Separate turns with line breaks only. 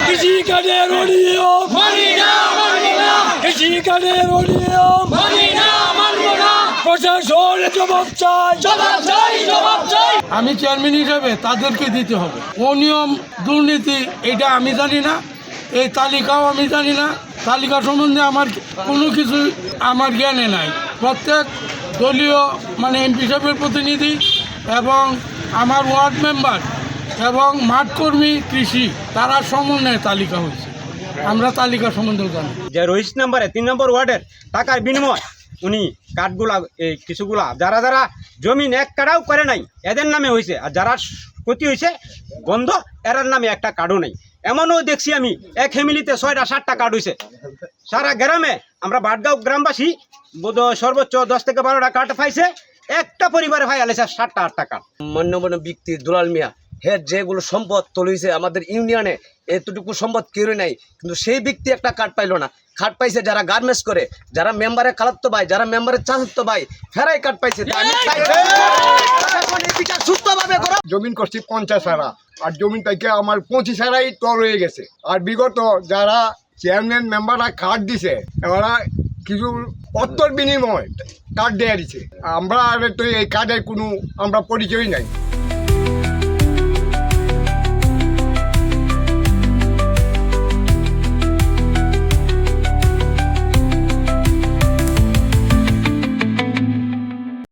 কৃষিকাজের অনিয়ম কৃষিকাজের অনিয়ম প্রশাসন জবাব চাই। আমি চেয়ারম্যান হিসেবে তাদেরকে দিতে হবে। অনিয়ম দুর্নীতি এটা আমি জানি না, এই তালিকাও আমি জানি না, তালিকা সম্বন্ধে আমার কোনো কিছু আমার জ্ঞানে নাই। প্রত্যেক দলীয় এমপি সাহেবের প্রতিনিধি এবং আমার ওয়ার্ড মেম্বার এবং মাঠকর্মী কৃষি তারা সমন্বয়ে তালিকা হয়েছে। আমরা তালিকা সম্বন্ধেও জানি
যে রহিস নম্বরে 3 নম্বর ওয়ার্ডের টাকার বিনিময় উনি কার্ডগুলা এই কিছুগুলা যারা যারা জমিন এক কাটাও করে নাই এদের নামে হয়েছে, আর যারা ক্ষতি হয়েছে গন্ধ এরার নামে একটা কার্ডও নেই। এমনও দেখছি আমি এক ফ্যামিলিতে 6টা 7টা কার্ড হয়েছে। সারা গ্রামে আমরা বাটগাঁও গ্রামবাসী বোধহয় সর্বোচ্চ 10 থেকে 12টা কার্ড পাইছে, একটা পরিবারে ভাই আলেছে 7টা 8টা কার্ড।
মান্যমান্য ব্যক্তি দুলাল মিয়া হের যেগুলো সম্পদ তলিয়েছে আমাদের ইউনিয়নে এতটুকু সম্পদ কেউই নাই, কিন্তু সেই ব্যক্তি একটা কার্ড পাইলো না। কার্ড পাইছে যারা গার্মেন্টস করে, যারা মেম্বারের খালাত্তো ভাই, যারা মেম্বারের চাচাতো ভাই, ফেরাই কার্ড পাইছে। আমি চাই সুস্থভাবে করা।
জমিন করছি 50 হারা, আর জমিন থেকে আমার 25 হারাই তর হয়ে গেছে। আর বিগত যারা চেয়ারম্যান মেম্বাররা কার্ড দিছে ওরা কিছু অর্থর বিনিময় কার্ড দেওয়া দিচ্ছে। আমরা তো এই কার্ডের কোনো আমরা পরিচয় নাই।